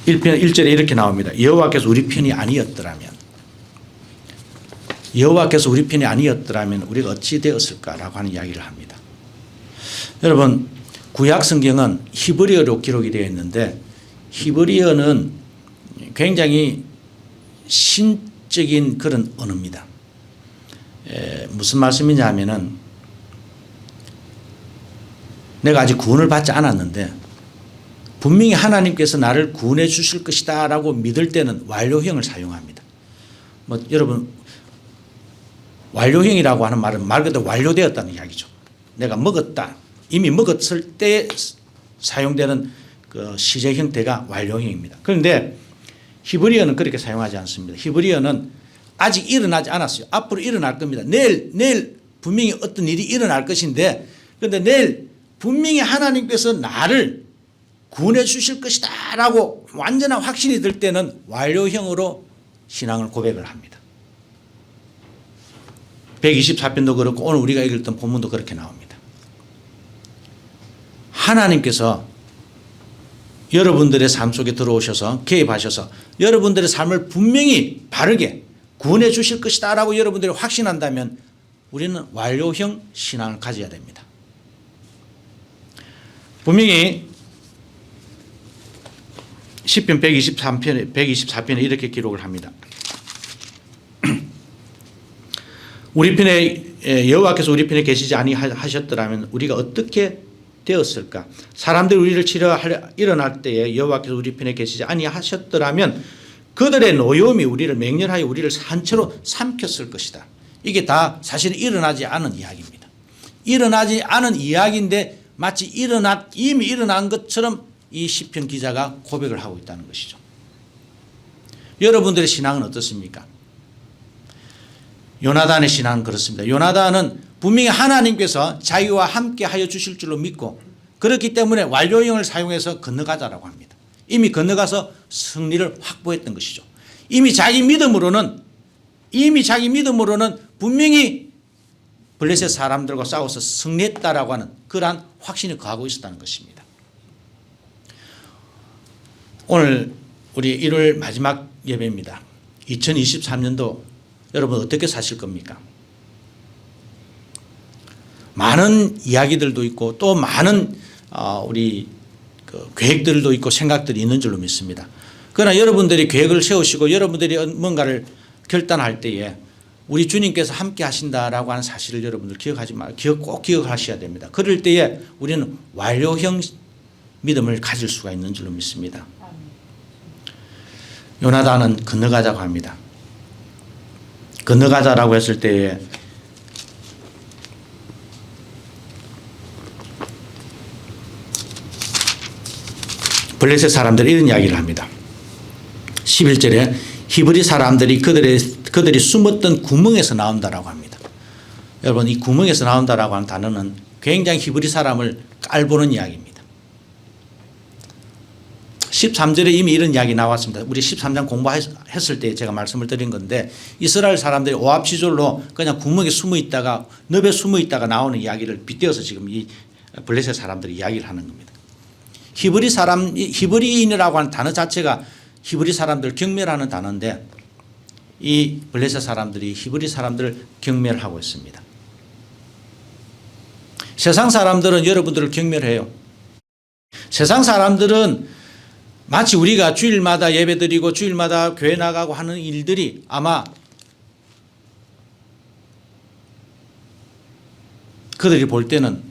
(1편) 1절에 이렇게 나옵니다. 여호와께서 우리 편이 아니었더라면, 여호와께서 우리 편이 아니었더라면 우리가 어찌 되었을까라고 하는 이야기를 합니다. 여러분, 구약 성경은 히브리어로 기록이 되어 있는데, 히브리어는 굉장히 신적인 그런 언어입니다. 무슨 말씀이냐 하면은, 내가 아직 구원을 받지 않았는데 분명히 하나님께서 나를 구원해 주실 것이다 라고 믿을 때는 완료형을 사용합니다. 여러분, 완료형이라고 하는 말은 말 그대로 완료되었다는 이야기죠. 내가 먹었다, 이미 먹었을 때 사용되는 그 시제 형태가 완료형입니다. 그런데 히브리어는 그렇게 사용하지 않습니다. 히브리어는 아직 일어나지 않았어요. 앞으로 일어날 겁니다. 내일 분명히 어떤 일이 일어날 것인데, 그런데 내일 분명히 하나님께서 나를 구원해 주실 것이다 라고 완전한 확신이 들 때는 완료형으로 신앙을 고백을 합니다. 124편도 그렇고 오늘 우리가 읽었던 본문도 그렇게 나옵니다. 하나님께서 여러분들의 삶 속에 들어오셔서 개입하셔서 여러분들의 삶을 분명히 바르게 구원해 주실 것이다 라고 여러분들이 확신한다면 우리는 완료형 신앙을 가져야 됩니다. 분명히 시편 124편에 이렇게 기록을 합니다. 우리 편에 여호와께서 우리 편에 계시지 아니하셨더라면 우리가 어떻게 되었을까? 사람들이 우리를 치려 일어날 때에 여호와께서 우리 편에 계시지 아니하셨더라면 그들의 노여움이 우리를 맹렬하여 우리를 산채로 삼켰을 것이다. 이게 다 사실 일어나지 않은 이야기입니다. 일어나지 않은 이야기인데 마치 이미 일어난 것처럼 이 시편 기자가 고백을 하고 있다는 것이죠. 여러분들의 신앙은 어떻습니까? 요나단의 신앙은 그렇습니다. 요나단은 분명히 하나님께서 자기와 함께 하여 주실 줄로 믿고 그렇기 때문에 완료형을 사용해서 건너가자라고 합니다. 이미 건너가서 승리를 확보했던 것이죠. 이미 자기 믿음으로는 분명히 블레셋 사람들과 싸워서 승리했다라고 하는 그러한 확신이 가고 있었다는 것입니다. 오늘 우리 1월 마지막 예배입니다. 2023년도 여러분 어떻게 사실 겁니까? 많은 이야기들도 있고 또 많은 우리 계획들도 있고 생각들이 있는 줄로 믿습니다. 그러나 여러분들이 계획을 세우시고 여러분들이 뭔가를 결단할 때에 우리 주님께서 함께 하신다라고 하는 사실을 여러분들 꼭 기억하셔야 됩니다. 그럴 때에 우리는 완료형 믿음을 가질 수가 있는 줄로 믿습니다. 요나단은 건너가자고 합니다. 건너가자라고 했을 때에 블레셋 사람들이 이런 이야기를 합니다. 11절에 히브리 사람들이 그들이 숨었던 구멍에서 나온다라고 합니다. 여러분 이 구멍에서 나온다라고 하는 단어는 굉장히 히브리 사람을 깔보는 이야기입니다. 13절에 이미 이런 이야기 나왔습니다. 우리 13장 공부했을 때 제가 말씀을 드린 건데 이스라엘 사람들이 오합지졸로 그냥 구멍에 숨어 있다가 늪에 숨어 있다가 나오는 이야기를 빗대어서 지금 이 블레셋 사람들이 이야기를 하는 겁니다. 히브리인이라고 하는 단어 자체가 히브리 사람들 경멸하는 단어인데 이 블레셋 사람들이 히브리 사람들을 경멸하고 있습니다. 세상 사람들은 여러분들을 경멸해요. 세상 사람들은 마치 우리가 주일마다 예배드리고 주일마다 교회 나가고 하는 일들이 아마 그들이 볼 때는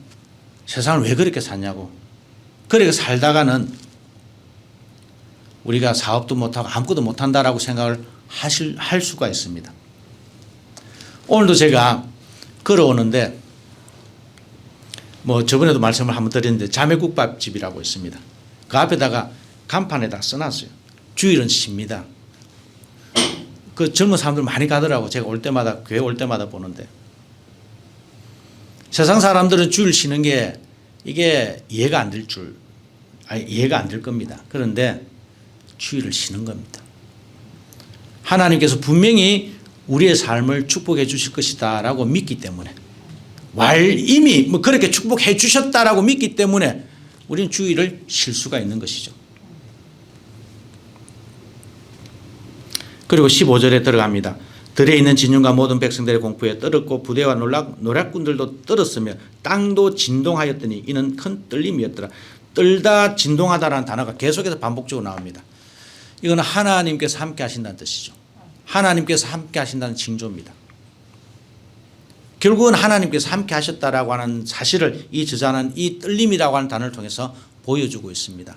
세상을 왜 그렇게 사냐고 그렇게 살다가는 우리가 사업도 못하고 아무것도 못한다라고 생각을 할 수가 있습니다. 오늘도 제가 걸어오는데 저번에도 말씀을 한번 드렸는데 자매국밥집이라고 있습니다. 그 앞에다가 간판에다 써놨어요. 주일은 쉽니다. 그 젊은 사람들 많이 가더라고. 제가 교회 올 때마다 보는데 세상 사람들은 주일 쉬는 게 이게 이해가 안 될 겁니다. 그런데 주일을 쉬는 겁니다. 하나님께서 분명히 우리의 삶을 축복해 주실 것이다 라고 믿기 때문에 이미 그렇게 축복해 주셨다라고 믿기 때문에 우리는 주일을 쉴 수가 있는 것이죠. 그리고 15절에 들어갑니다. 들에 있는 진영과 모든 백성들의 공포에 떨었고 부대와 노략군들도 떨었으며 땅도 진동하였더니 이는 큰 떨림이었더라. 떨다 진동하다라는 단어가 계속해서 반복적으로 나옵니다. 이거는 하나님께서 함께 하신다는 뜻이죠. 하나님께서 함께 하신다는 징조입니다. 결국은 하나님께서 함께 하셨다라고 하는 사실을 이 저자는 이 떨림이라고 하는 단어를 통해서 보여주고 있습니다.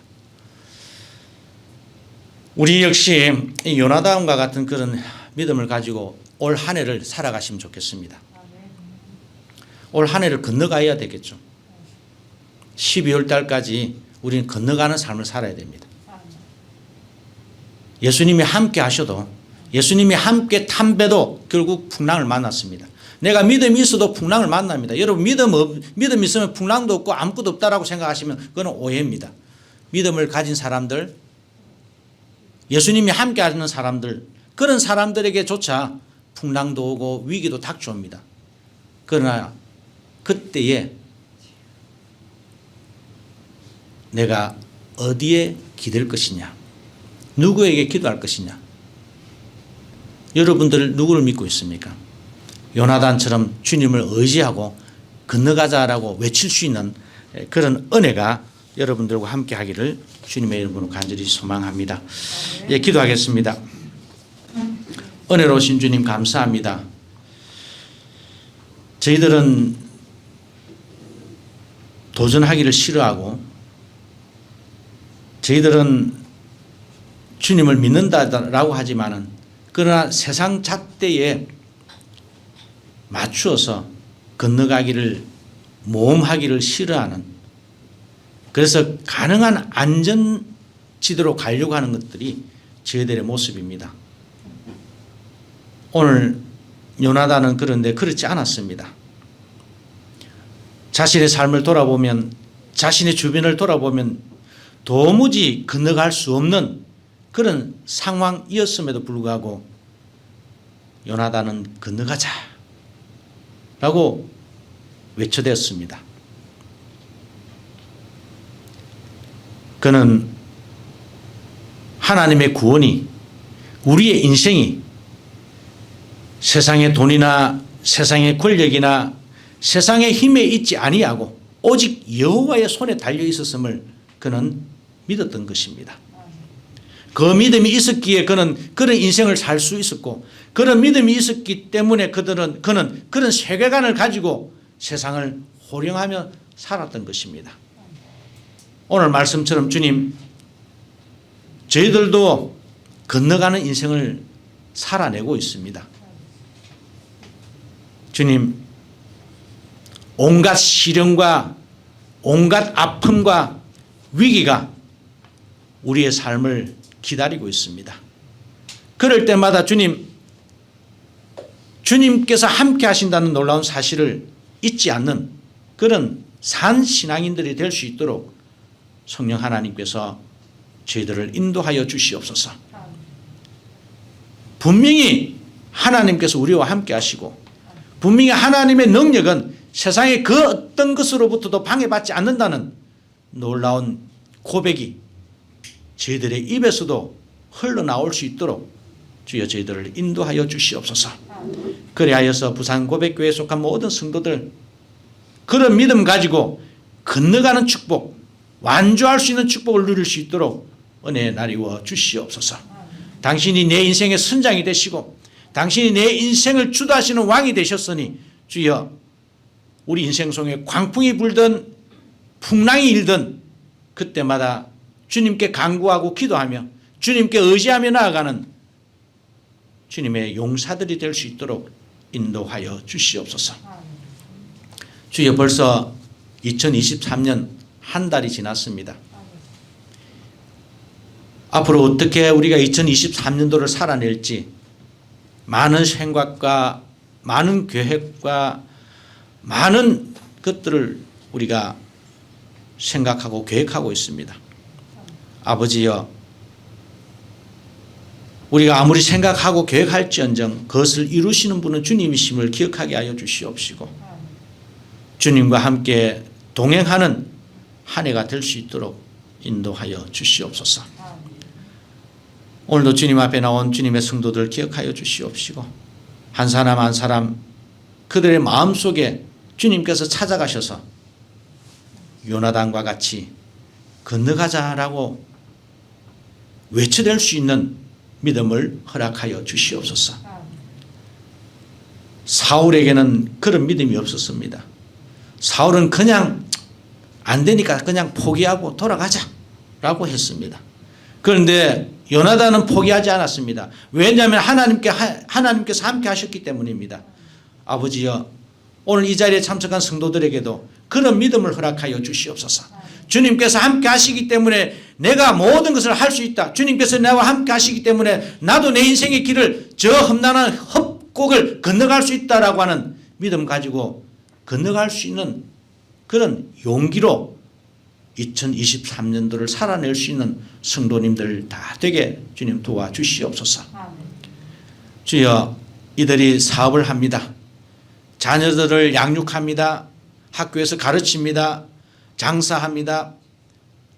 우리 역시 이 요나단과 같은 그런 믿음을 가지고 올 한 해를 살아가시면 좋겠습니다. 올 한 해를 건너가야 되겠죠. 12월 달까지 우리는 건너가는 삶을 살아야 됩니다. 예수님이 함께 하셔도 예수님이 함께 탄 배도 결국 풍랑을 만났습니다. 내가 믿음이 있어도 풍랑을 만납니다. 여러분 믿음 있으면 풍랑도 없고 아무것도 없다라고 생각하시면 그건 오해입니다. 믿음을 가진 사람들, 예수님이 함께 하는 사람들, 그런 사람들에게조차 풍랑도 오고 위기도 닥쳐옵니다. 그러나 그때에 내가 어디에 기댈 것이냐, 누구에게 기도할 것이냐. 여러분들 누구를 믿고 있습니까? 요나단처럼 주님을 의지하고 건너가자라고 외칠 수 있는 그런 은혜가 여러분들과 함께 하기를 주님의 이름으로 간절히 소망합니다. 예, 기도하겠습니다. 은혜로우신 주님 감사합니다. 저희들은 도전하기를 싫어하고 저희들은 주님을 믿는다라고 하지만은 그러나 세상 잣대에 맞추어서 건너가기를 모험하기를 싫어하는, 그래서 가능한 안전지대로 가려고 하는 것들이 저희들의 모습입니다. 오늘 요나단은 그런데 그렇지 않았습니다. 자신의 삶을 돌아보면, 자신의 주변을 돌아보면 도무지 건너갈 수 없는 그런 상황이었음에도 불구하고 요나단은 건너가자 라고 외쳐댔습니다. 그는 하나님의 구원이, 우리의 인생이 세상의 돈이나 세상의 권력이나 세상의 힘에 있지 아니하고 오직 여호와의 손에 달려 있었음을 그는 믿었던 것입니다. 그 믿음이 있었기에 그는 그런 인생을 살 수 있었고, 그런 믿음이 있었기 때문에 그는 그런 세계관을 가지고 세상을 호령하며 살았던 것입니다. 오늘 말씀처럼 주님, 저희들도 건너가는 인생을 살아내고 있습니다. 주님, 온갖 시련과 온갖 아픔과 위기가 우리의 삶을 기다리고 있습니다. 그럴 때마다 주님께서 함께 하신다는 놀라운 사실을 잊지 않는 그런 산 신앙인들이 될 수 있도록 성령 하나님께서 저희들을 인도하여 주시옵소서. 분명히 하나님께서 우리와 함께 하시고, 분명히 하나님의 능력은 세상의 그 어떤 것으로부터도 방해받지 않는다는 놀라운 고백이 저희들의 입에서도 흘러나올 수 있도록 주여 저희들을 인도하여 주시옵소서. 그리하여서 부산고백교회에 속한 모든 성도들 그런 믿음 가지고 건너가는 축복, 완주할 수 있는 축복을 누릴 수 있도록 은혜의 날이워 주시옵소서. 당신이 내 인생의 선장이 되시고 당신이 내 인생을 주도하시는 왕이 되셨으니 주여, 우리 인생 속에 광풍이 불든 풍랑이 일든 그때마다 주님께 간구하고 기도하며 주님께 의지하며 나아가는 주님의 용사들이 될 수 있도록 인도하여 주시옵소서. 주여, 벌써 2023년 한 달이 지났습니다. 앞으로 어떻게 우리가 2023년도를 살아낼지 많은 생각과 많은 계획과 많은 것들을 우리가 생각하고 계획하고 있습니다. 아버지여, 우리가 아무리 생각하고 계획할지언정 그것을 이루시는 분은 주님이심을 기억하게 하여 주시옵시고, 주님과 함께 동행하는 한 해가 될 수 있도록 인도하여 주시옵소서. 오늘도 주님 앞에 나온 주님의 성도들 기억하여 주시옵시고, 한 사람 한 사람 그들의 마음속에 주님께서 찾아가셔서 요나단과 같이 건너가자라고 외쳐댈 수 있는 믿음을 허락하여 주시옵소서. 사울에게는 그런 믿음이 없었습니다. 사울은 그냥 안 되니까 그냥 포기하고 돌아가자라고 했습니다. 그런데 요나단은 포기하지 않았습니다. 왜냐하면 하나님께서 함께 하셨기 때문입니다. 아버지여, 오늘 이 자리에 참석한 성도들에게도 그런 믿음을 허락하여 주시옵소서. 주님께서 함께 하시기 때문에 내가 모든 것을 할 수 있다. 주님께서 나와 함께 하시기 때문에 나도 내 인생의 길을 저 험난한 헛곡을 건너갈 수 있다라고 하는 믿음 가지고 건너갈 수 있는 그런 용기로 2023년도를 살아낼 수 있는 성도님들 다 되게 주님 도와주시옵소서. 주여, 이들이 사업을 합니다. 자녀들을 양육합니다. 학교에서 가르칩니다. 장사합니다.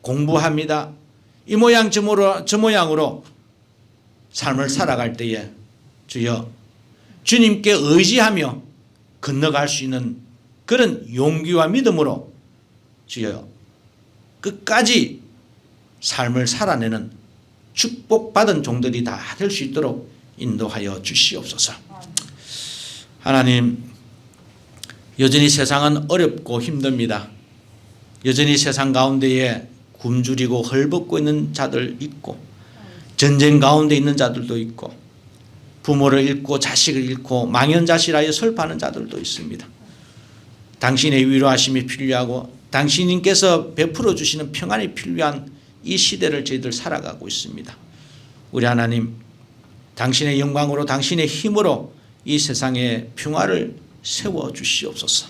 공부합니다. 이 모양 저 모양으로 삶을 살아갈 때에 주여, 주님께 의지하며 건너갈 수 있는 그런 용기와 믿음으로 주여 끝까지 삶을 살아내는 축복받은 종들이 다 될 수 있도록 인도하여 주시옵소서. 하나님, 여전히 세상은 어렵고 힘듭니다. 여전히 세상 가운데에 굶주리고 헐벗고 있는 자들 있고, 전쟁 가운데 있는 자들도 있고, 부모를 잃고 자식을 잃고 망연자실하여 슬퍼하는 자들도 있습니다. 당신의 위로하심이 필요하고 당신님께서 베풀어 주시는 평안이 필요한 이 시대를 저희들 살아가고 있습니다. 우리 하나님, 당신의 영광으로 당신의 힘으로 이 세상에 평화를 세워 주시옵소서.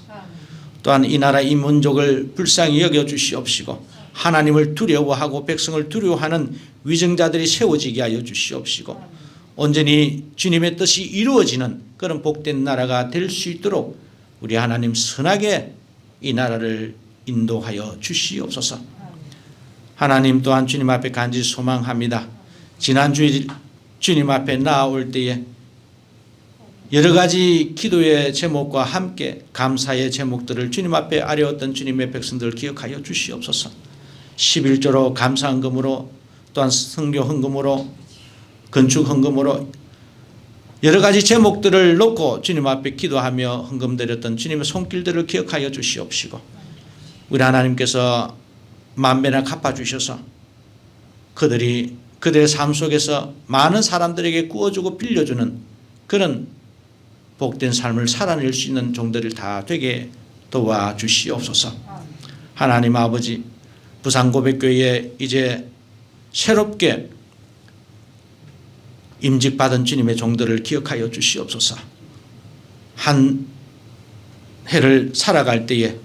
또한 이 나라 이 민족을 불쌍히 여겨 주시옵시고 하나님을 두려워하고 백성을 두려워하는 위정자들이 세워지게 하여 주시옵시고 온전히 주님의 뜻이 이루어지는 그런 복된 나라가 될 수 있도록 우리 하나님 선하게 이 나라를 인도하여 주시옵소서. 하나님, 또한 주님 앞에 간절히 소망합니다. 지난주에 주님 앞에 나아올 때에 여러 가지 기도의 제목과 함께 감사의 제목들을 주님 앞에 아뢰었던 주님의 백성들을 기억하여 주시옵소서. 11조로 감사헌금으로, 또한 선교 헌금으로, 건축 헌금으로 여러 가지 제목들을 놓고 주님 앞에 기도하며 헌금 드렸던 주님의 손길들을 기억하여 주시옵시고 우리 하나님께서 만배나 갚아주셔서 그들의 삶 속에서 많은 사람들에게 구워주고 빌려주는 그런 복된 삶을 살아낼 수 있는 종들을 다 되게 도와주시옵소서. 하나님 아버지, 부산고백교회에 이제 새롭게 임직받은 주님의 종들을 기억하여 주시옵소서. 한 해를 살아갈 때에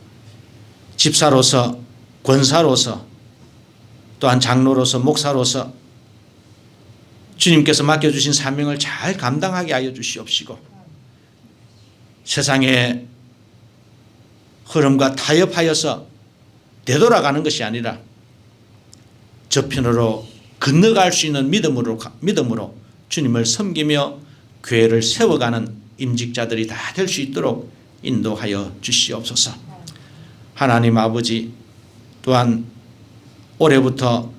집사로서, 권사로서, 또한 장로로서, 목사로서 주님께서 맡겨주신 사명을 잘 감당하게 하여 주시옵시고 세상의 흐름과 타협하여서 되돌아가는 것이 아니라 저편으로 건너갈 수 있는 믿음으로 주님을 섬기며 교회를 세워가는 임직자들이 다 될 수 있도록 인도하여 주시옵소서. 하나님 아버지, 또한 올해부터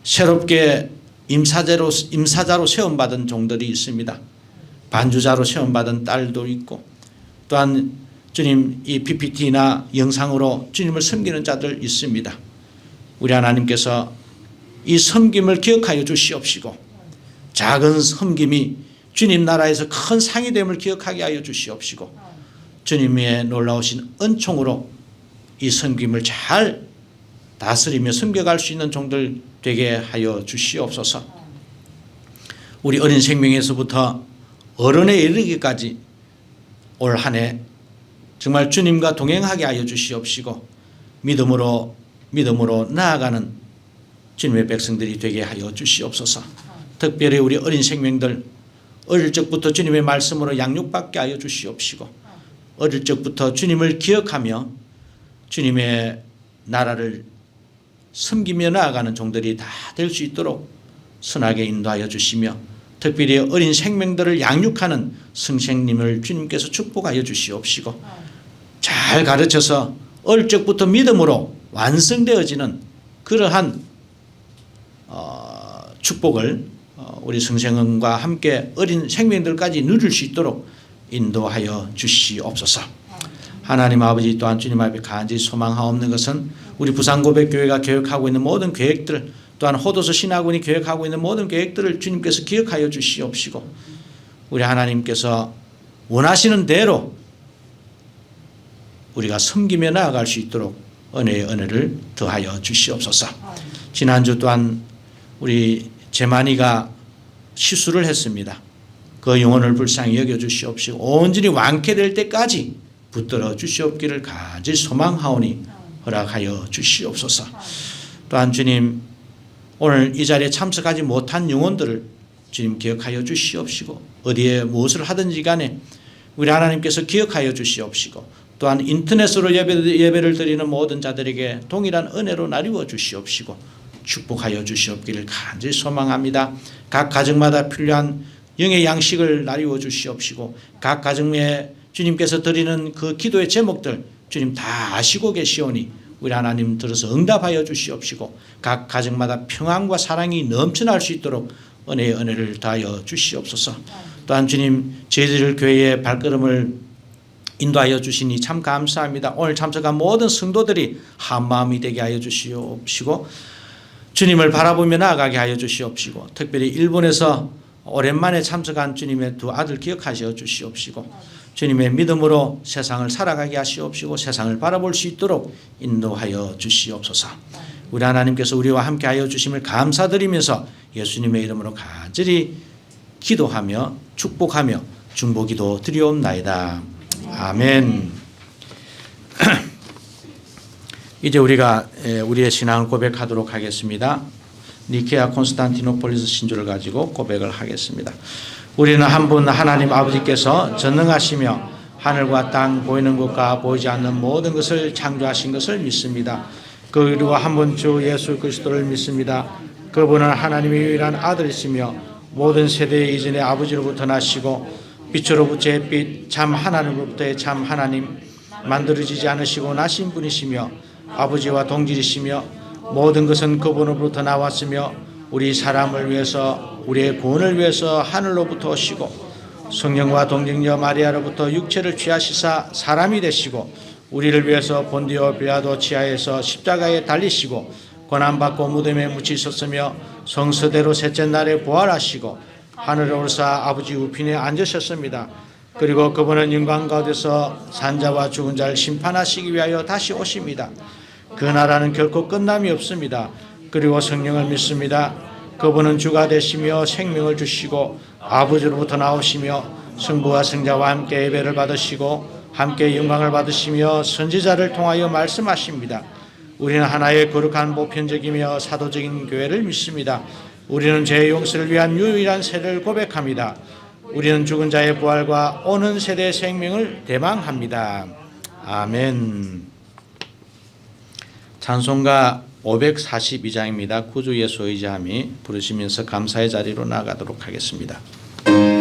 새롭게 임사자로 세움받은 종들이 있습니다. 반주자로 세움받은 딸도 있고, 또한 주님 이 PPT나 영상으로 주님을 섬기는 자들 있습니다. 우리 하나님께서 이 섬김을 기억하여 주시옵시고 작은 섬김이 주님 나라에서 큰 상이 됨을 기억하게 하여 주시옵시고 주님의 놀라우신 은총으로 이 섬김을 잘 다스리며 섬겨갈 수 있는 종들 되게 하여 주시옵소서. 우리 어린 생명에서부터 어른에 이르기까지 올 한 해 정말 주님과 동행하게 하여 주시옵시고 믿음으로 나아가는 주님의 백성들이 되게 하여 주시옵소서. 특별히 우리 어린 생명들 어릴 적부터 주님의 말씀으로 양육받게 하여 주시옵시고 어릴 적부터 주님을 기억하며 주님의 나라를 섬기며 나아가는 종들이 다 될 수 있도록 선하게 인도하여 주시며 특별히 어린 생명들을 양육하는 선생님을 주님께서 축복하여 주시옵시고 잘 가르쳐서 어릴 적부터 믿음으로 완성되어지는 그러한 축복을 우리 선생님과 함께 어린 생명들까지 누릴 수 있도록 인도하여 주시옵소서. 하나님 아버지, 또한 주님 앞에 간절히 소망하옵는 것은 우리 부산고백교회가 계획하고 있는 모든 계획들, 또한 호도서 신학원이 계획하고 있는 모든 계획들을 주님께서 기억하여 주시옵시고 우리 하나님께서 원하시는 대로 우리가 섬기며 나아갈 수 있도록 은혜의 은혜를 더하여 주시옵소서. 지난주 또한 우리 재만이가 시술을 했습니다. 그 영혼을 불쌍히 여겨 주시옵시고 온전히 완쾌될 때까지 붙들어 주시옵기를 간절히 소망하오니 허락하여 주시옵소서. 또한 주님, 오늘 이 자리에 참석하지 못한 영혼들을 주님 기억하여 주시옵시고 어디에 무엇을 하든지 간에 우리 하나님께서 기억하여 주시옵시고 또한 인터넷으로 예배를 드리는 모든 자들에게 동일한 은혜로 나뉘어 주시옵시고 축복하여 주시옵기를 간절히 소망합니다. 각 가정마다 필요한 영의 양식을 나뉘어 주시옵시고 각 가정에 주님께서 드리는 그 기도의 제목들 주님 다 아시고 계시오니 우리 하나님 들어서 응답하여 주시옵시고 각 가정마다 평안과 사랑이 넘쳐날 수 있도록 은혜의 은혜를 다하여 주시옵소서. 또한 주님, 저희들 교회의 발걸음을 인도하여 주시니 참 감사합니다. 오늘 참석한 모든 성도들이 한마음이 되게 하여 주시옵시고 주님을 바라보며 나아가게 하여 주시옵시고 특별히 일본에서 오랜만에 참석한 주님의 두 아들 기억하셔 주시옵시고 주님의 믿음으로 세상을 살아가게 하시옵시고 세상을 바라볼 수 있도록 인도하여 주시옵소서. 우리 하나님께서 우리와 함께 하여 주심을 감사드리면서 예수님의 이름으로 간절히 기도하며 축복하며 중보기도 드리옵나이다. 아멘. 이제 우리가 우리의 신앙을 고백하도록 하겠습니다. 니케아 콘스탄티노폴리스 신조를 가지고 고백을 하겠습니다. 우리는 한 분 하나님 아버지께서 전능하시며 하늘과 땅 보이는 것과 보이지 않는 모든 것을 창조하신 것을 믿습니다. 그리고 한 분 주 예수 그리스도를 믿습니다. 그분은 하나님의 유일한 아들이시며 모든 세대 이전의 아버지로부터 나시고 빛으로부터의 빛 참 하나님으로부터의 참 하나님 만들어지지 않으시고 나신 분이시며 아버지와 동질이시며 모든 것은 그분으로부터 나왔으며 우리 사람을 위해서 우리의 구원을 위해서 하늘로부터 오시고 성령과 동정녀 마리아로부터 육체를 취하시사 사람이 되시고 우리를 위해서 본디오 빌라도 치하에서 십자가에 달리시고 고난받고 무덤에 묻히셨으며 성서대로 셋째 날에 부활하시고 하늘에 오르사 아버지 우편에 앉으셨습니다. 그리고 그분은 영광 가운데서 산자와 죽은 자를 심판하시기 위하여 다시 오십니다. 그 나라는 결코 끝남이 없습니다. 그리고 성령을 믿습니다. 그분은 주가 되시며 생명을 주시고 아버지로부터 나오시며 성부와 성자와 함께 예배를 받으시고 함께 영광을 받으시며 선지자를 통하여 말씀하십니다. 우리는 하나의 거룩한 보편적이며 사도적인 교회를 믿습니다. 우리는 죄 용서를 위한 유일한 세례를 고백합니다. 우리는 죽은 자의 부활과 오는 세대의 생명을 대망합니다. 아멘. 찬송가 542장입니다. 구주 예수 의지함이 부르시면서 감사의 자리로 나아가도록 하겠습니다. 예수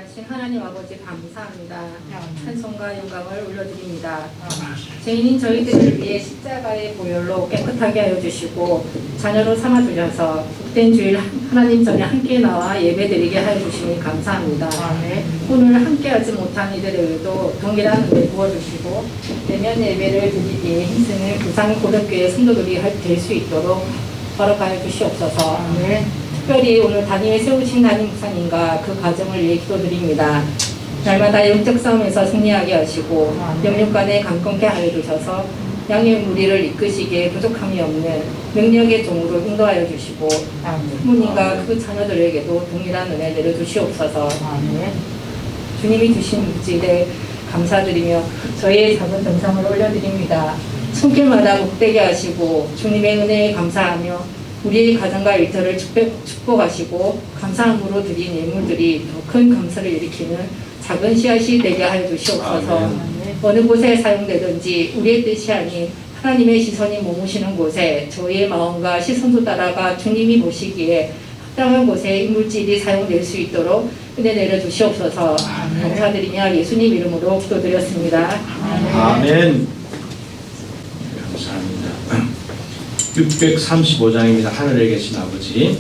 전능하신 하나님 아버지 감사합니다. 찬송과 영광을 올려드립니다. 죄인인 저희들을 위해 십자가의 보혈로 깨끗하게 하여 주시고 자녀로 삼아주셔서 복된 주일 하나님 전에 함께 나와 예배드리게 하여 주시니 감사합니다. 오늘 함께하지 못한 이들에게도 동일한 은혜 부어주시고 내년 예배를 드리기에 힘쓰는 부산 고등교회 성도들이 될 수 있도록 허락하여 주시옵소서. 특별히 오늘 단위에 세우신 담임 목사님과 그 가정을 위해 기도드립니다. 날마다 영적 싸움에서 승리하게 하시고 영육 간에 강건케 하여 주셔서 양의 무리를 이끄시기에 부족함이 없는 능력의 종으로 인도하여 주시고 부모님과 그 자녀들에게도 동일한 은혜 내려주시옵소서. 주님이 주신 물질에 감사드리며 저희의 작은 정성을 올려드립니다. 손길마다 복되게 하시고 주님의 은혜에 감사하며 우리의 가정과 일터를 축복하시고 감사함으로 드린 예물들이 더 큰 감사를 일으키는 작은 씨앗이 되게 하여 주시옵소서. 어느 곳에 사용되든지 우리의 뜻이 아닌 하나님의 시선이 머무시는 곳에 저희의 마음과 시선도 따라가 주님이 보시기에 합당한 곳에 이 물질이 사용될 수 있도록 은혜 내려주시옵소서. 감사드리며 예수님 이름으로 기도드렸습니다. 아멘. 감사합니다. 635장입니다. 하늘에 계신 아버지.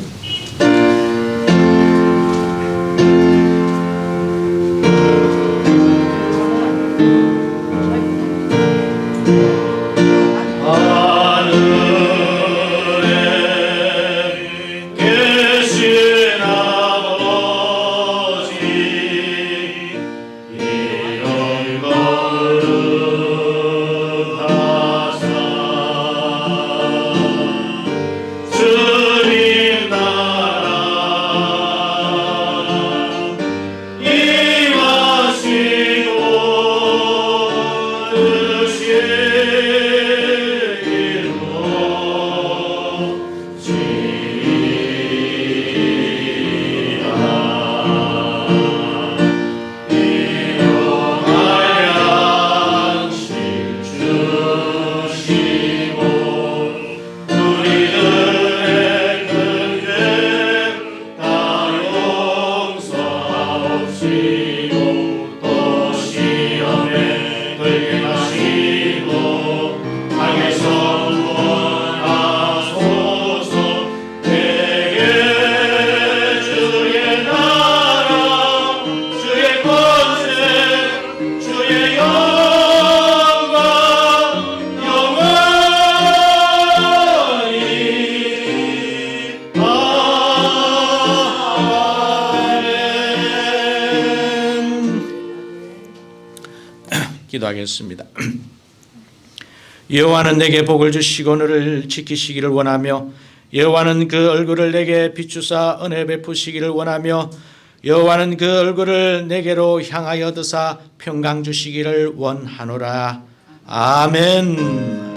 기도하겠습니다. 여호와는 내게 복을 주시고 너를 지키시기를 원하며 여호와는 그 얼굴을 내게 비추사 은혜 베푸시기를 원하며 여호와는 그 얼굴을 내게로 향하여 드사 평강 주시기를 원하노라. 아멘.